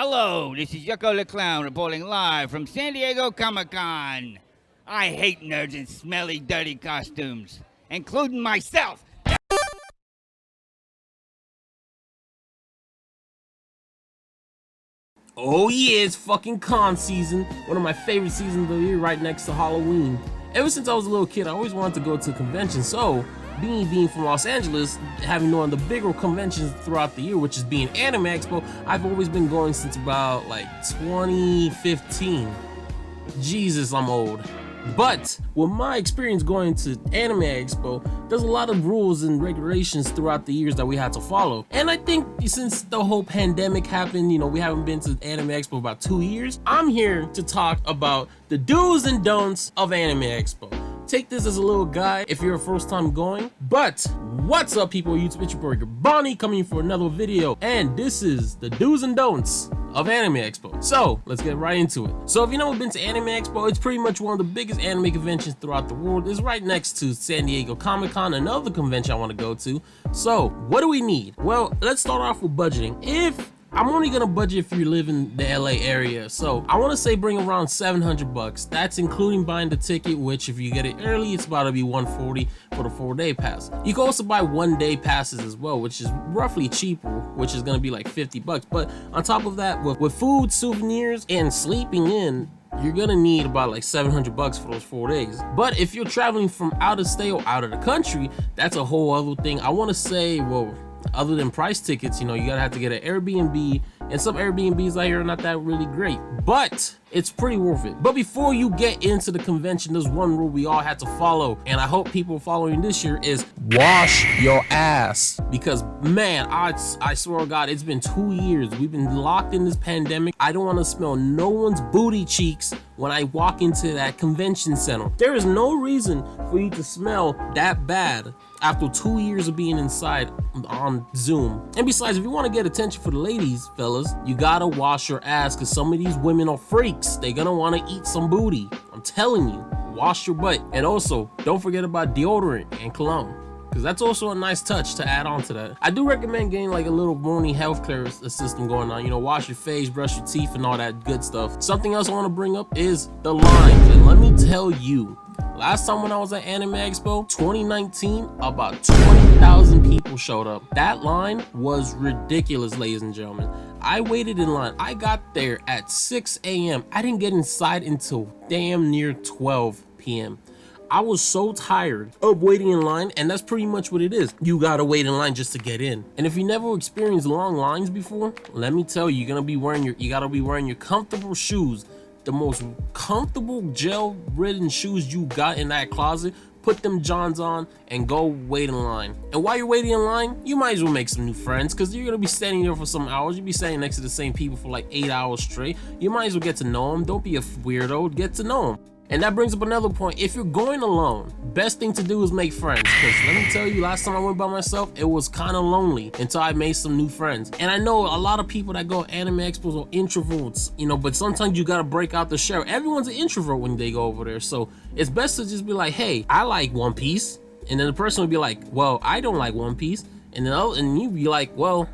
Hello, this is Yucko the Clown reporting live from San Diego Comic-Con. I hate nerds in smelly, dirty costumes, including myself. Oh yeah, it's fucking con season. One of my favorite seasons of the year, right next to Halloween. Ever since I was a little kid, I always wanted to go to a convention. So, being from Los Angeles, having one of the bigger conventions throughout the year, which is being Anime Expo, I've always been going since about like 2015. Jesus, I'm old. But with my experience going to Anime Expo, there's a lot of rules and regulations throughout the years that we had to follow. And I think since the whole pandemic happened, we haven't been to Anime Expo about 2 years. I'm here to talk about the do's and don'ts of Anime Expo. Take this as a little guide if you're a first time going. But what's up, people? YouTube, it's your burger Bonnie coming for another video, and this is the do's and don'ts of Anime Expo. So let's get right into it. So if you never been to Anime Expo, it's pretty much one of the biggest anime conventions throughout the world. It's right next to San Diego Comic-Con, another convention I want to go to. So what do we need? Well, let's start off with budgeting. If I'm only gonna budget if you live in the LA area, so I want to say bring around 700 bucks. That's including buying the ticket, which if you get it early, it's about to be 140 for the 4-day pass. You can also buy 1-day passes as well, which is roughly cheaper, which is gonna be like 50 bucks. But on top of that, with food, souvenirs, and sleeping in, you're gonna need about like 700 bucks for those 4 days. But if you're traveling from out of state or out of the country, that's a whole other thing. I want to say, well, other than price tickets, you gotta have to get an Airbnb, and some Airbnbs out here are not that really great, but it's pretty worth it. But before you get into the convention, there's one rule we all had to follow, and I hope people are following this year, is wash your ass. Because man, I swear to God, it's been 2 years. We've been locked in this pandemic. I don't want to smell no one's booty cheeks when I walk into that convention center. There is no reason for you to smell that bad after 2 years of being inside on Zoom. And besides, if you want to get attention for the ladies, fellas, you gotta wash your ass, because some of these women are freaks. They're gonna want to eat some booty. I'm telling you, wash your butt. And also, don't forget about deodorant and cologne, because that's also a nice touch to add on to that. I do recommend getting like a little morning healthcare system going on. Wash your face, brush your teeth, and all that good stuff. Something else I want to bring up is the lines. And let me tell you, last time when I was at Anime Expo 2019, about 20,000 people showed up. That line was ridiculous, ladies and gentlemen. I waited in line. I got there at 6 a.m. I didn't get inside until damn near 12 p.m. I was so tired of waiting in line, and that's pretty much what it is. You gotta wait in line just to get in. And if you never experienced long lines before, let me tell you, you gotta be wearing your comfortable shoes. The most comfortable gel-ridden shoes you got in that closet. Put them Johns on and go wait in line. And while you're waiting in line, you might as well make some new friends, because you're gonna be standing there for some hours. You'll be standing next to the same people for like 8 hours straight. You might as well get to know them. Don't be a weirdo, get to know them. And that brings up another point. If you're going alone, best thing to do is make friends, because let me tell you, last time I went by myself, it was kind of lonely until I made some new friends. And I know a lot of people that go Anime Expos are introverts, but sometimes you gotta break out the shell. Everyone's an introvert when they go over there, so it's best to just be like, hey, I like One Piece, and then the person would be like, well, I don't like One Piece, and then you be like, well,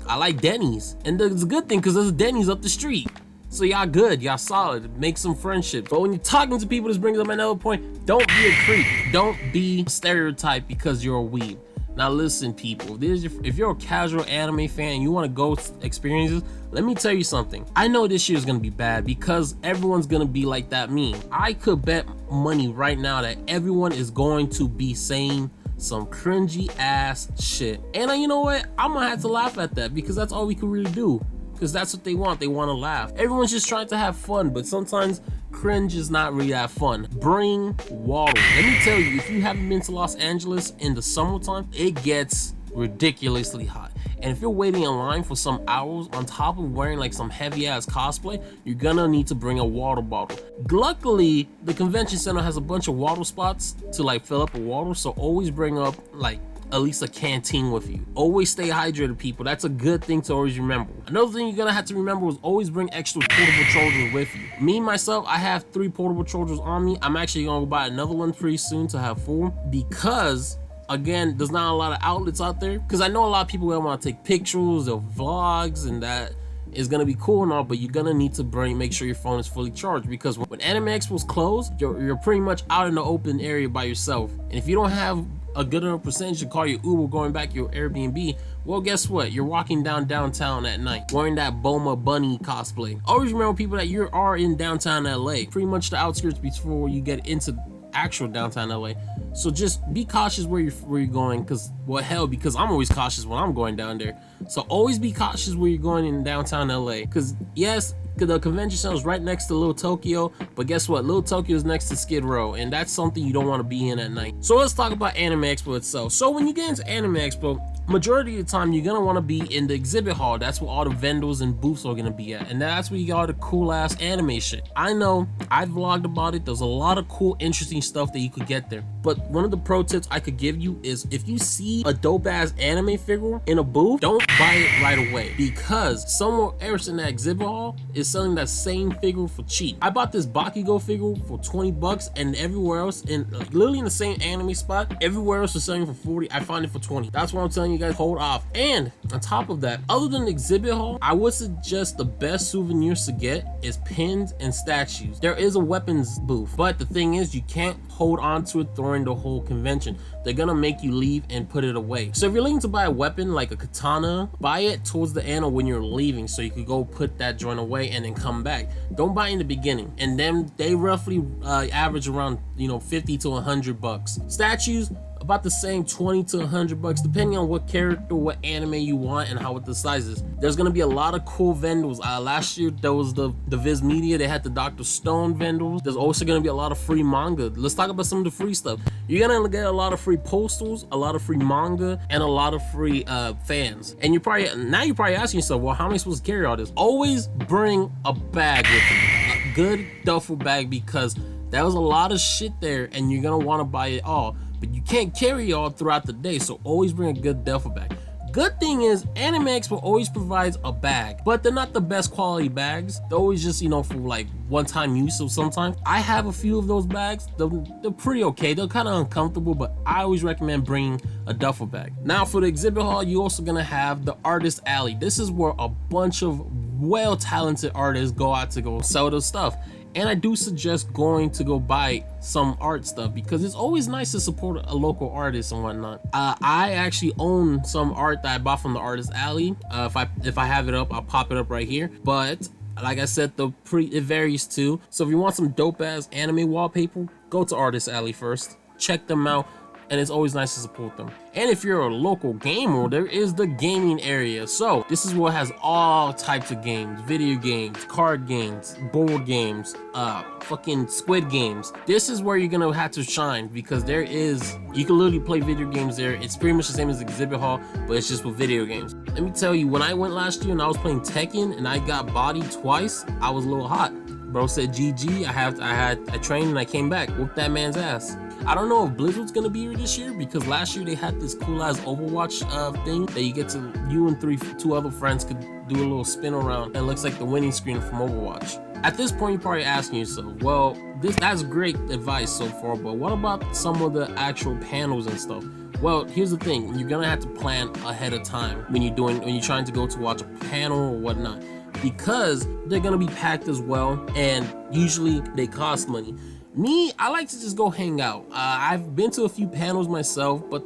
I like Denny's. And it's a good thing, because there's a Denny's up the street. So y'all good, y'all solid, make some friendships. But when you're talking to people, this brings up another point. Don't be a creep. Don't be stereotyped because you're a weeb. Now listen, people, if you're a casual anime fan and you want to go experience this, let me tell you something. I know this year is going to be bad because everyone's going to be like that meme. I could bet money right now that everyone is going to be saying some cringy ass shit. And you know what? I'm going to have to laugh at that, because that's all we can really do. Because that's what they want. They want to laugh. Everyone's just trying to have fun, but sometimes cringe is not really that fun. Bring water. Let me tell you, if you haven't been to Los Angeles in the summertime, it gets ridiculously hot. And if you're waiting in line for some hours on top of wearing like some heavy ass cosplay, you're gonna need to bring a water bottle. Luckily, the convention center has a bunch of water spots to like fill up with water, so always bring up like at least a canteen with you. Always stay hydrated, people. That's a good thing to always remember. Another thing you're gonna have to remember is always bring extra portable chargers with you. Me, myself, I have 3 portable chargers on me. I'm actually gonna go buy another one pretty soon to have 4, because again, there's not a lot of outlets out there. Because I know a lot of people want to take pictures of vlogs and that, is gonna be cool and all, but you're gonna need to make sure your phone is fully charged, because when Anime Expo's closed, you're pretty much out in the open area by yourself. And if you don't have a good enough percentage to call your Uber going back your Airbnb, well, guess what? You're walking downtown at night wearing that Boma Bunny cosplay. Always remember, people, that you are in downtown LA, pretty much the outskirts before you get into actual downtown LA. So just be cautious where you're going, because I'm always cautious when I'm going down there. So always be cautious where you're going in downtown LA, because yes, the convention center is right next to Little Tokyo, but guess what? Little Tokyo is next to Skid Row, and that's something you don't want to be in at night. So let's talk about Anime Expo itself. So when you get into Anime Expo, majority of the time you're gonna want to be in the exhibit hall. That's where all the vendors and booths are gonna be at, and that's where you got all the cool ass anime shit. I know, I vlogged about it. There's a lot of cool, interesting stuff that you could get there. But one of the pro tips I could give you is, if you see a dope ass anime figure in a booth, don't buy it right away, because somewhere else in that exhibit hall is selling that same figure for cheap. I bought this Bakugo figure for 20 bucks, and everywhere else, in literally in the same anime spot, everywhere else was selling for 40. I found it for 20. That's what I'm telling you guys, hold off. And on top of that, other than the exhibit hall, I would suggest the best souvenirs to get is pins and statues. There is a weapons booth, but the thing is, you can't hold on to it during the whole convention. They're gonna make you leave and put it away. So if you're looking to buy a weapon like a katana, buy it towards the end or when you're leaving, so you could go put that joint away and then come back. Don't buy in the beginning. And then they roughly average around 50 to 100 bucks. Statues, about the same, 20 to 100 bucks, depending on what character, what anime you want, and what the size is. There's gonna be a lot of cool vendors. Last year there was the Viz Media, they had the Dr. Stone vendors. There's also gonna be a lot of free manga. Let's talk about some of the free stuff. You're gonna get a lot of free postals, a lot of free manga, and a lot of free fans. And you're probably asking yourself, well, how am I supposed to carry all this? Always bring a bag with you, a good duffel bag, because there was a lot of shit there and you're gonna want to buy it all, but you can't carry it all throughout the day. So always bring a good duffel bag. Good thing is, Anime Expo always provides a bag, but they're not the best quality bags. They're always just, for like one-time use. So sometimes I have a few of those bags. They're pretty okay. They're kind of uncomfortable, but I always recommend bringing a duffel bag. Now for the exhibit hall, you're also gonna have the artist alley. This is where a bunch of well-talented artists go out to go sell their stuff. And I do suggest going to go buy some art stuff, because it's always nice to support a local artist and whatnot. I actually own some art that I bought from the Artist Alley. If I have it up, I'll pop it up right here. But like I said, it varies too. So if you want some dope ass anime wallpaper, go to Artist Alley first. Check them out. And it's always nice to support them. And if you're a local gamer, there is the gaming area. So this is what has all types of games: video games, card games, board games, fucking Squid games. This is where you're gonna have to shine, because you can literally play video games there. It's pretty much the same as the exhibit hall, but it's just with video games. Let me tell you, when I went last year and I was playing Tekken and I got bodied twice, I was a little hot. Bro said GG, I trained and I came back, whooped that man's ass. I don't know if Blizzard's gonna be here this year, because last year they had this cool ass Overwatch thing that you and two other friends could do a little spin around, and it looks like the winning screen from Overwatch. At this point, you're probably asking yourself, well, that's great advice so far, but what about some of the actual panels and stuff? Well, here's the thing: you're gonna have to plan ahead of time when you're trying to go to watch a panel or whatnot, because they're gonna be packed as well, and usually they cost money. Me, I like to just go hang out. I've been to a few panels myself, but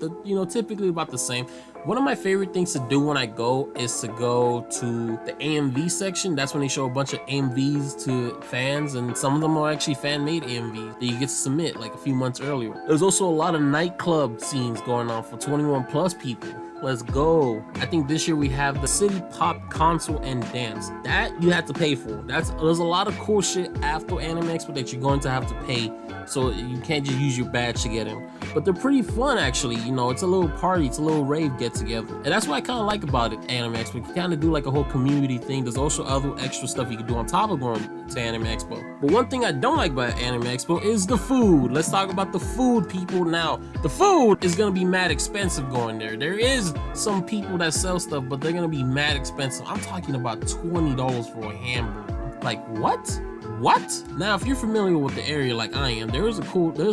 typically about the same. One of my favorite things to do when I go is to go to the AMV section. That's when they show a bunch of AMVs to fans, and some of them are actually fan-made AMVs that you get to submit like a few months earlier. There's also a lot of nightclub scenes going on for 21 plus people. Let's go. I think this year we have the City Pop Console and Dance. That you have to pay for. There's a lot of cool shit after Anime Expo that you're going to have to pay, so you can't just use your badge to get in. But they're pretty fun actually. It's a little party, it's a little rave get together. And that's what I kind of like about it, Anime Expo. You kind of do like a whole community thing. There's also other extra stuff you can do on top of going to Anime Expo. But one thing I don't like about Anime Expo is the food. Let's talk about the food, people. Now, the food is gonna be mad expensive going there. There is some people that sell stuff, but they're gonna be mad expensive. I'm talking about $20 for a hamburger. Like, what? What? Now, if you're familiar with the area like I am, there's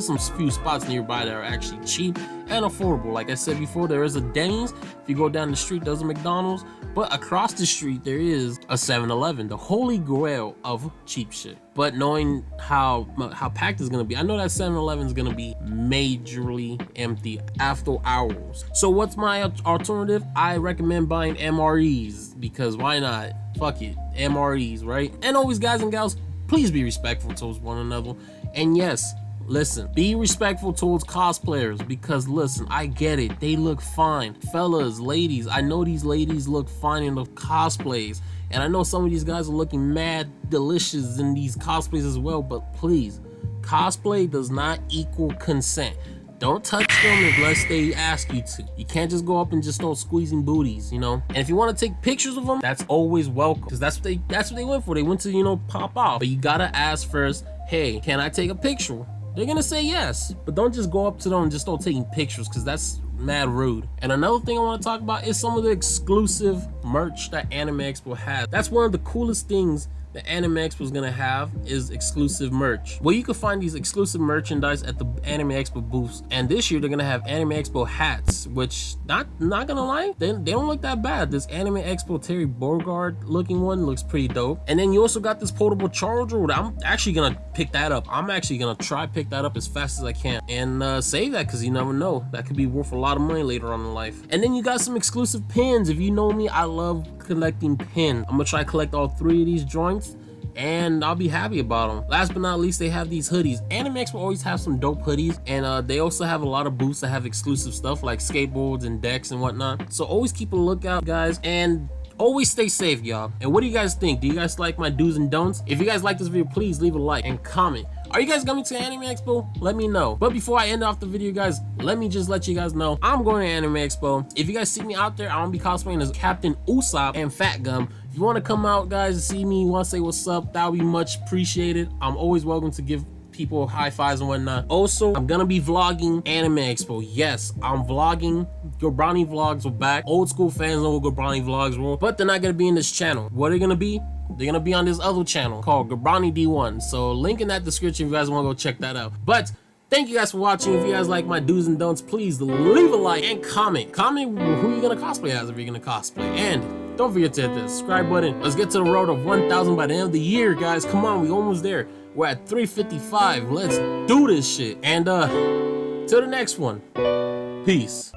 some few spots nearby that are actually cheap and affordable. Like I said before, there is a Denny's. If you go down the street, there's a McDonald's. But across the street, there is a 7-Eleven, the holy grail of cheap shit. But knowing how packed it's gonna be, I know that 7-Eleven is gonna be majorly empty after hours. So what's my alternative? I recommend buying MREs, because why not? Fuck it, MREs, right? And always, guys and gals, please be respectful towards one another. And yes, listen, be respectful towards cosplayers, because listen, I get it, they look fine. Fellas, ladies, I know these ladies look fine in the cosplays, and I know some of these guys are looking mad delicious in these cosplays as well, but please, cosplay does not equal consent. Don't touch them unless they ask you to. You can't just go up and just start squeezing booties, you know? And if you want to take pictures of them, that's always welcome, because that's what they went for. They went to, you know, pop off. But you gotta ask first, hey, can I take a picture? They're gonna say yes, but don't just go up to them and just start taking pictures, because that's mad rude. And another thing I want to talk about is some of the exclusive merch that Anime Expo has. That's one of the coolest things the Anime Expo is gonna have, is exclusive merch. Well, you can find these exclusive merchandise at the Anime Expo booths, and this year they're gonna have Anime Expo hats, which not gonna lie, they don't look that bad. This Anime Expo Terry Bogard looking one looks pretty dope. And then you also got this portable charger. I'm actually gonna pick that up. I'm actually gonna pick that up as fast as I can and save that, because you never know, that could be worth a lot of money later on in life. And then you got some exclusive pins. If you know me, I love collecting pins. I'm gonna try to collect all 3 of these joints, and I'll be happy about them. Last but not least, they have these hoodies. Anime Expo always have some dope hoodies, and they also have a lot of booths that have exclusive stuff like skateboards and decks and whatnot. So always keep a lookout, guys, and always stay safe, y'all. And what do you guys think? Do you guys like my do's and don'ts? If you guys like this video, please leave a like and comment. Are you guys coming to Anime Expo? Let me know. But before I end off the video, guys, let me just let you guys know I'm going to Anime Expo. If you guys see me out there, I'm gonna be cosplaying as Captain Usopp and Fat Gum. If you want to come out, guys, and see me, want to say what's up, that would be much appreciated. I'm always welcome to give people high fives and whatnot. Also, I'm gonna be vlogging Anime Expo. Yes, I'm vlogging. Gullapy vlogs are back. Old school fans know what Gullapy vlogs were, but they're not gonna be in this channel. What are they gonna be? They're gonna be on this other channel called Gullapy D1. So link in that description if you guys want to go check that out. But thank you guys for watching. If you guys like my do's and don'ts, please leave a like and comment. Comment who you're gonna cosplay as if you're gonna cosplay. And don't forget to hit the subscribe button. Let's get to the road of 1,000 by the end of the year, guys. Come on, we almost there. We're at 355. Let's do this shit. And till the next one. Peace.